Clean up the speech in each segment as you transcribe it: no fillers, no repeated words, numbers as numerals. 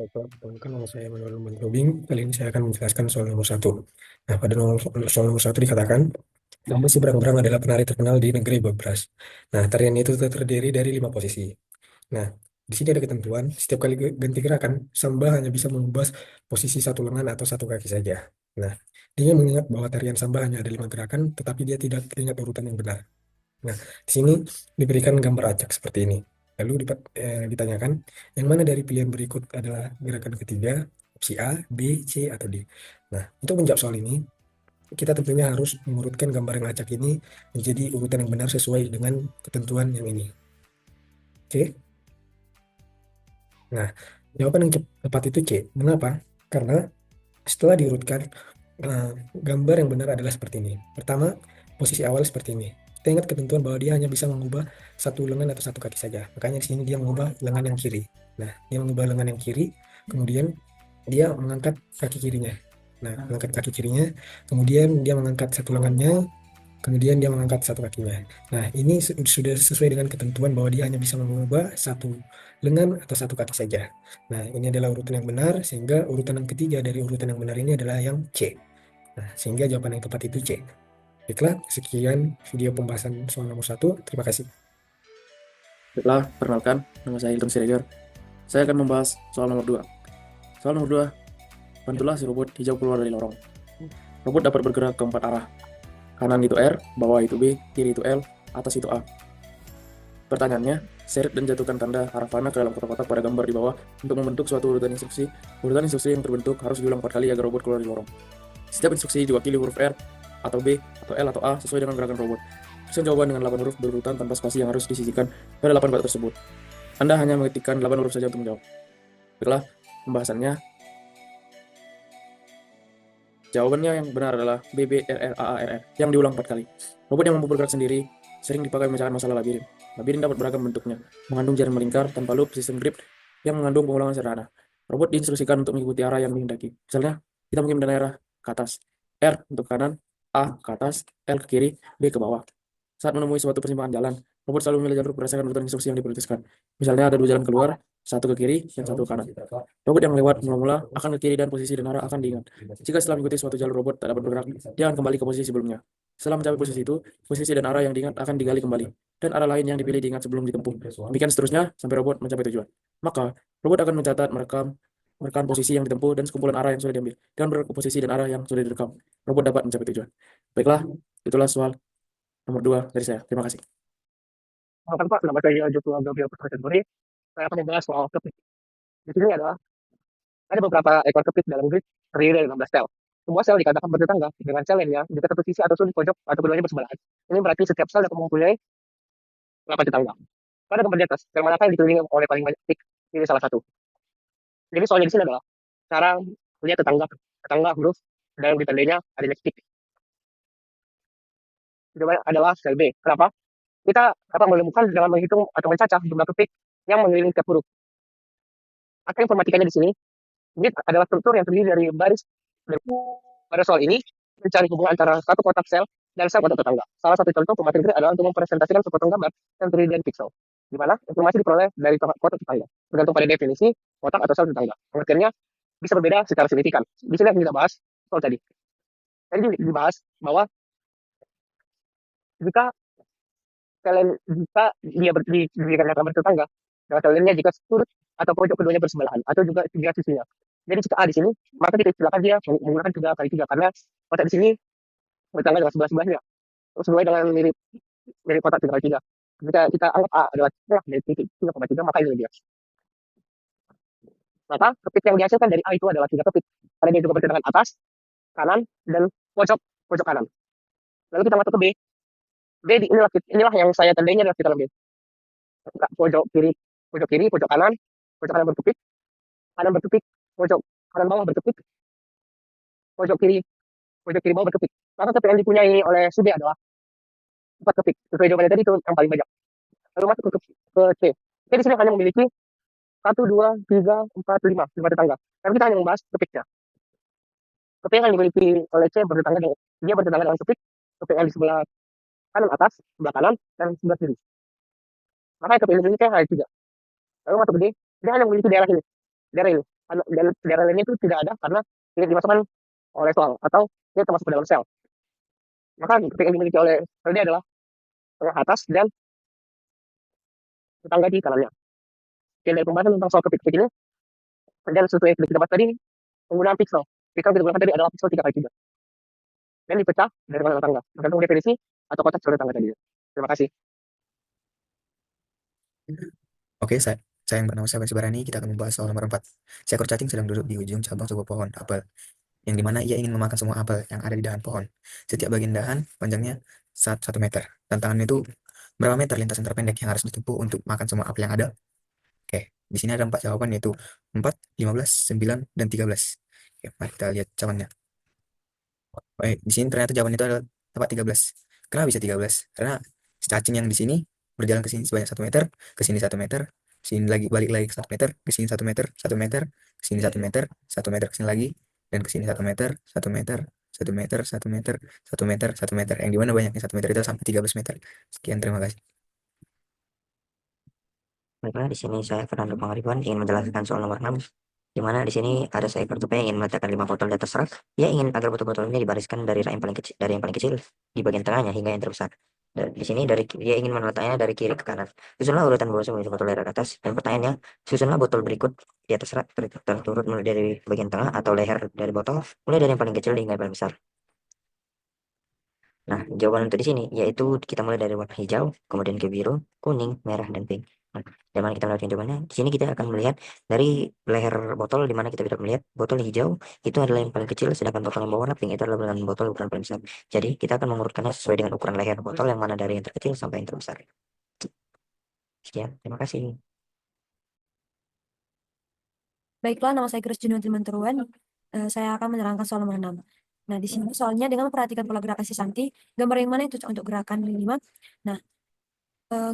Perkenalkan, nama saya Manuel Mantobing. Kali ini saya akan menjelaskan soal nomor satu. Nah, pada soal nomor satu dikatakan, bahwa si Berang-Berang adalah penari terkenal di negeri Babras. Nah, tarian itu terdiri dari 5 posisi. Nah, di sini ada ketentuan, setiap kali ganti gerakan, Samba hanya bisa mengubah posisi satu lengan atau satu kaki saja. Nah, dia mengingat bahwa tarian Samba hanya ada 5 gerakan, tetapi dia tidak ingat urutan yang benar. Nah, di sini diberikan gambar acak seperti ini. Lalu ditanyakan, yang mana dari pilihan berikut adalah gerakan ketiga, opsi A, B, C, atau D. Nah, untuk menjawab soal ini, kita tentunya harus mengurutkan gambar yang acak ini menjadi urutan yang benar sesuai dengan ketentuan yang ini. Oke? Nah, jawaban yang tepat itu C. Mengapa? Karena setelah diurutkan, eh, gambar yang benar adalah seperti ini. Pertama, posisi awal seperti ini. Kita ingat ketentuan bahwa dia hanya bisa mengubah satu lengan atau satu kaki saja. Makanya di sini dia mengubah lengan yang kiri. Nah, dia mengubah lengan yang kiri, kemudian dia mengangkat kaki kirinya. Nah, mengangkat kaki kirinya, kemudian dia mengangkat satu lengannya, kemudian dia mengangkat satu kakinya. Nah, ini sudah sesuai dengan ketentuan bahwa dia hanya bisa mengubah satu lengan atau satu kaki saja. Nah, ini adalah urutan yang benar, sehingga urutan yang ketiga dari urutan yang benar ini adalah yang C. Nah, sehingga jawaban yang tepat itu C. Baiklah, sekian video pembahasan soal nomor satu. Terima kasih. Baiklah, perkenalkan, nama saya Hilton Siregar. Saya akan membahas soal nomor 2. Soal nomor 2, bantulah si robot hijau keluar dari lorong. Robot dapat bergerak ke 4 arah. Kanan itu R, bawah itu B, kiri itu L, atas itu A. Pertanyaannya, seret dan jatuhkan tanda arah panah ke dalam kotak-kotak pada gambar di bawah untuk membentuk suatu urutan instruksi. Urutan instruksi yang terbentuk harus diulang 4 kali agar robot keluar dari lorong. Setiap instruksi diwakili huruf R, atau B, atau L, atau A sesuai dengan gerakan robot. Tuliskan jawaban dengan 8 huruf berurutan tanpa spasi yang harus disisihkan pada 8 kotak tersebut. Anda hanya mengetikkan 8 huruf saja untuk menjawab. Baiklah, pembahasannya. Jawabannya yang benar adalah BBRRAARR yang diulang 4 kali. Robot yang mampu bergerak sendiri sering dipakai memecahkan masalah labirin. Labirin dapat beragam bentuknya, mengandung jalan melingkar tanpa loop, sistem grip yang mengandung pengulangan sederhana. Robot diinstruksikan untuk mengikuti arah yang dihendaki. Misalnya, kita mungkin mengenai arah ke atas, R untuk kanan, A ke atas, L ke kiri, B ke bawah. Saat menemui suatu persimpangan jalan, robot selalu memilih jalur berdasarkan urutan instruksi yang diperintahkan. Misalnya ada 2 jalan keluar, satu ke kiri dan satu ke kanan. Robot yang lewat mula-mula akan ke kiri dan posisi dan arah akan diingat. Jika setelah mengikuti suatu jalur robot tak dapat bergerak, dia akan kembali ke posisi sebelumnya. Setelah mencapai posisi itu, posisi dan arah yang diingat akan digali kembali, dan arah lain yang dipilih diingat sebelum ditempuh. Demikian seterusnya sampai robot mencapai tujuan. Maka, robot akan mencatat, merekam posisi yang ditempuh dan sekumpulan arah yang sudah diambil, dan posisi dan arah yang sudah direkam. Robot dapat mencapai tujuan. Baiklah, itulah soal nomor 2 dari saya. Terima kasih. Halo Pak, nama saya Joshua Gabriel Putra Chandori. Saya akan membahas soal kepik. Di sini ada beberapa ekor kepik dalam grid terdiri dari 16 sel. Semua sel dikatakan bertetangga dengan sel lainnya jika satu sisi atau sudut pojok atau keduanya bersebelahan. Ini berarti setiap sel dapat mempunyai 8 tetangga. Pada gambar di atas, sel manakah yang dikelilingi oleh paling banyak kepik? Ini salah satu. Jadi soalnya di sini adalah cara melihat tetangga huruf dan ditandainya adanya kepik. Jawabannya adalah sel B. Kenapa? Kita dapat menemukan dengan menghitung atau mencacah jumlah kepik yang mengelilingi setiap huruf. Apa informatikanya di sini? Grid adalah struktur yang terdiri dari baris. Pada soal ini, mencari hubungan antara satu kotak sel dan sel kotak tetangga. Salah satu contoh pemateri grid adalah untuk mempresentasikan sepotong gambar yang terdiri dari pixel, di mana informasi diperoleh dari kotak tetangga, tergantung pada definisi kotak atau sel tetangga. Pengertiannya bisa berbeda secara signifikan. Di sini kita bahas soal tadi. Tadi dibahas bahwa jika jika dia diberikan gambar tetangga, dengan sel jika sudut atau pojok keduanya bersebelahan atau juga tiga sisinya. Jadi jika A di sini, maka kita istilahkan dia menggunakan 3 kali 3 karena kotak di sini bertangga dengan sebelah-sebelahnya. Sesuai dengan mirip kotak 3 kali 3. Jika kita anggap A adalah setengah dari titik 3,3, maka ini dia. Maka kepik yang dihasilkan dari A itu adalah 3 kepik. Karena dia juga bertegangan atas, kanan, dan pojok kanan. Lalu kita masuk ke B. B inilah yang saya tandainya adalah kita B. Pojok kiri, pojok kanan berkepik, kanan berkepik, pojok kanan bawah berkepik, pojok kiri bawah berkepik. Maka kepik yang dipunyai oleh si B adalah 4 kepik. Sesuai jawabannya tadi itu yang paling banyak. Lalu masuk ke C. C di sini hanya memiliki 1, 2, 3, 4, 5 tetangga. Tapi kita hanya membahas kepiknya. Kepik yang dimiliki oleh C bertetangga dengan kepik yang di sebelah kanan atas, sebelah kanan, dan sebelah kiri. Maka kepik yang dimiliki hanya 3. Lalu masuk ke D. Dia hanya memiliki daerah ini. dan daerah lainnya itu tidak ada karena tidak dimasukkan oleh soal atau tidak termasuk ke dalam sel. Maka titik yang dimiliki oleh sel ini adalah tengah atas dan tetangga di kanannya. Sekian dari pembahasan tentang soal kepik ini, dan sesuai yang kita bahas tadi, penggunaan pixel. Pixel kita gunakan tadi adalah pixel 3x3. Dan dipecah dari mana tetangga, tergantung definisi atau kotak sel tetangga tadi. Terima kasih. Oke, saya yang bernama Sahabat Sebarani, kita akan membahas soal nomor 4. Seekor cacing sedang duduk di ujung cabang sebuah pohon apel, yang dimana ia ingin memakan semua apel yang ada di dahan pohon. Setiap bagian dahan panjangnya 1 meter. Tantangan itu berapa meter lintasan terpendek yang harus ditempuh untuk makan semua apel yang ada? Oke, di sini ada 4 jawaban, yaitu 4, 15, 9, dan 13. Oke, mari kita lihat jawabannya. Baik, di sini ternyata jawaban itu adalah tepat 13. Kenapa bisa 13? Karena si cacing yang di sini berjalan ke sini sebanyak 1 meter, ke sini 1 meter, sini lagi balik lagi ke 1 meter, ke sini 1 meter, 1 meter, ke sini 1 meter, 1 meter ke sini lagi, dan ke sini 1 meter, 1 meter, 1 meter, 1 meter, 1 meter, 1 meter. Yang dimana banyaknya 1 meter itu sampai 13 meter. Sekian, terima kasih. Baiklah, di sini saya Fernando Pangaribuan ingin menjelaskan soal nomor 6, di mana di sini ada seekor tupai yang ingin meletakkan 5 botol di atas rak. Ia ingin agar botol-botol ini dibariskan dari rak yang paling kecil, di bagian tengahnya hingga yang terbesar. Dan di sini dia ingin meletakkannya dari kiri ke kanan. Susunlah urutan bawah menuju botol dari atas. Dan pertanyaannya, susunlah botol berikut di atas rak terturut mulai dari bagian tengah atau leher dari botol, mulai dari yang paling kecil hingga yang paling besar. Nah, jawaban untuk di sini yaitu kita mulai dari warna hijau, kemudian ke biru, kuning, merah, dan pink. Nah, di mana kita melihat jawabannya? Di sini kita akan melihat dari leher botol, di mana kita bisa melihat botol hijau itu adalah yang paling kecil, sedangkan botol yang berwarna pink itu adalah dengan botol ukuran paling besar. Jadi kita akan mengurutkannya sesuai dengan ukuran leher botol, yang mana dari yang terkecil sampai yang terbesar. Sekian, terima kasih. Baiklah, nama saya Grace Junuti Manteruan. Saya akan menerangkan soal nomor 6. Nah, di sini soalnya dengan memperhatikan pola gerakan si Santi, gambar yang mana yang cocok untuk gerakan 5. Nah,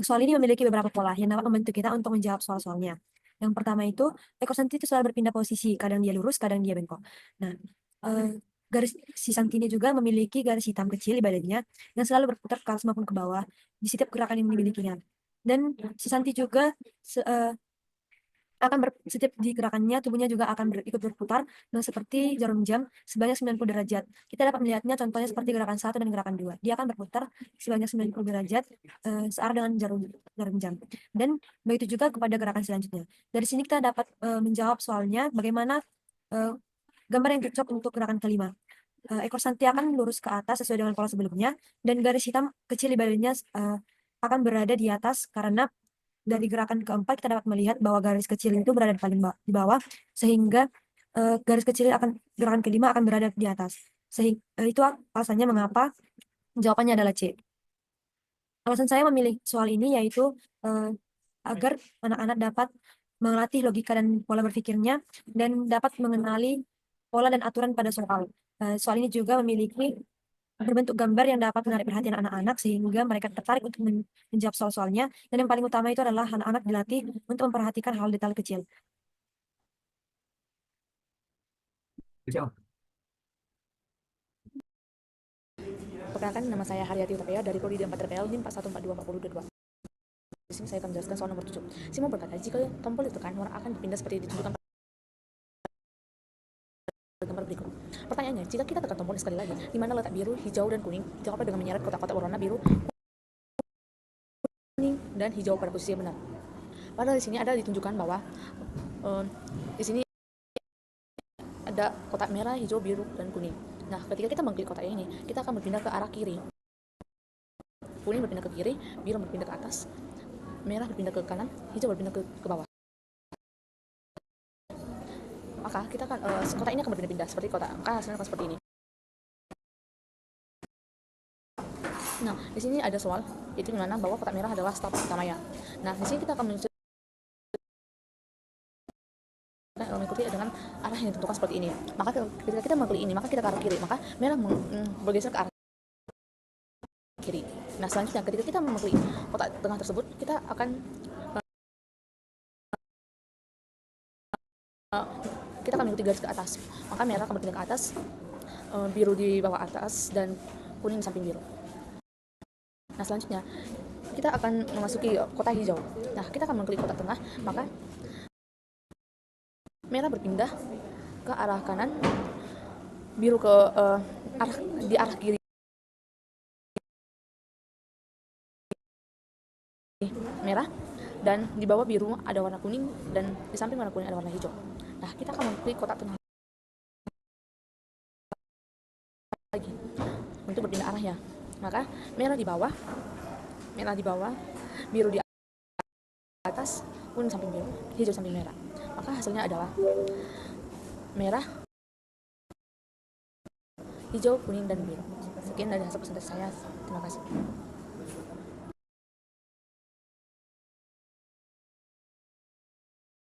soal ini memiliki beberapa pola yang dapat membantu kita untuk menjawab soal-soalnya. Yang pertama itu, ekor Santi itu selalu berpindah posisi, kadang dia lurus, kadang dia bengkok. Nah, garis si Santi ini juga memiliki garis hitam kecil di badannya yang selalu berputar ke atas maupun ke bawah di setiap gerakan yang dimilikinya. Dan si Santi juga setiap di gerakannya tubuhnya juga akan ikut berputar seperti jarum jam sebanyak 90 derajat. Kita dapat melihatnya contohnya seperti gerakan 1 dan gerakan 2. Dia akan berputar sebanyak 90 derajat searah dengan jarum jam. Dan begitu juga kepada gerakan selanjutnya. Dari sini kita dapat menjawab soalnya bagaimana gambar yang cocok untuk gerakan kelima. Ekor Santi akan lurus ke atas sesuai dengan pola sebelumnya, dan garis hitam kecil di badannya akan berada di atas karena dari gerakan keempat kita dapat melihat bahwa garis kecil itu berada paling di bawah, sehingga garis kecil gerakan kelima akan berada di atas. Sehingga itu alasannya mengapa jawabannya adalah C. Alasan saya memilih soal ini yaitu agar anak-anak dapat melatih logika dan pola berpikirnya dan dapat mengenali pola dan aturan pada soal. Soal ini juga memiliki berbentuk gambar yang dapat menarik perhatian anak-anak sehingga mereka tertarik untuk menjawab soal-soalnya, dan yang paling utama itu adalah anak-anak dilatih untuk memperhatikan hal detail kecil. Perkenalkan, nama saya Haryati Utapaya dari Prodi 4 TPL NIM 414242. Di sini saya akan menjelaskan soal nomor 7. Simon berkata, jika tombol ditekan, warna akan berpindah seperti ditunjukkan gambar berikut. Pertanyaannya, jika kita tekan tombol sekali lagi, di mana letak biru, hijau, dan kuning? Jawablah dengan menyeret kotak-kotak berwarna biru, kuning, dan hijau pada posisi yang benar. Padahal di sini ada ditunjukkan bahwa di sini ada kotak merah, hijau, biru, dan kuning. Nah, ketika kita mengklik kotak ini, kita akan berpindah ke arah kiri. Kuning berpindah ke kiri, biru berpindah ke atas, merah berpindah ke kanan, hijau berpindah ke bawah. Maka kita akan kotak ini akan berpindah-pindah seperti kotak angka, hasilnya akan seperti ini. Nah, di sini ada soal itu di mana bahwa kotak merah adalah stop utamanya. Nah, di sini kita akan mengikuti dengan arah yang ditentukan seperti ini. Maka ketika kita mengklik ini, maka kita ke arah kiri, maka merah bergeser ke arah kiri. Nah, selanjutnya ketika kita mengklik kotak tengah tersebut, kita akan mengikuti garis ke atas. Maka merah akan berpindah ke atas, biru di bawah atas, dan kuning di samping biru. Nah, selanjutnya kita akan memasuki kotak hijau. Nah, kita akan mengklik kotak tengah, maka merah berpindah ke arah kanan, biru ke arah kiri. Merah, dan di bawah biru ada warna kuning, dan di samping warna kuning ada warna hijau. Nah, kita akan mengklik kotak tengah lagi untuk berpindah arahnya. Maka merah di bawah, biru di atas, kuning samping biru, hijau samping merah. Maka hasilnya adalah merah, hijau, kuning, dan biru. Sekian dari hasil presentasi saya. Terima kasih.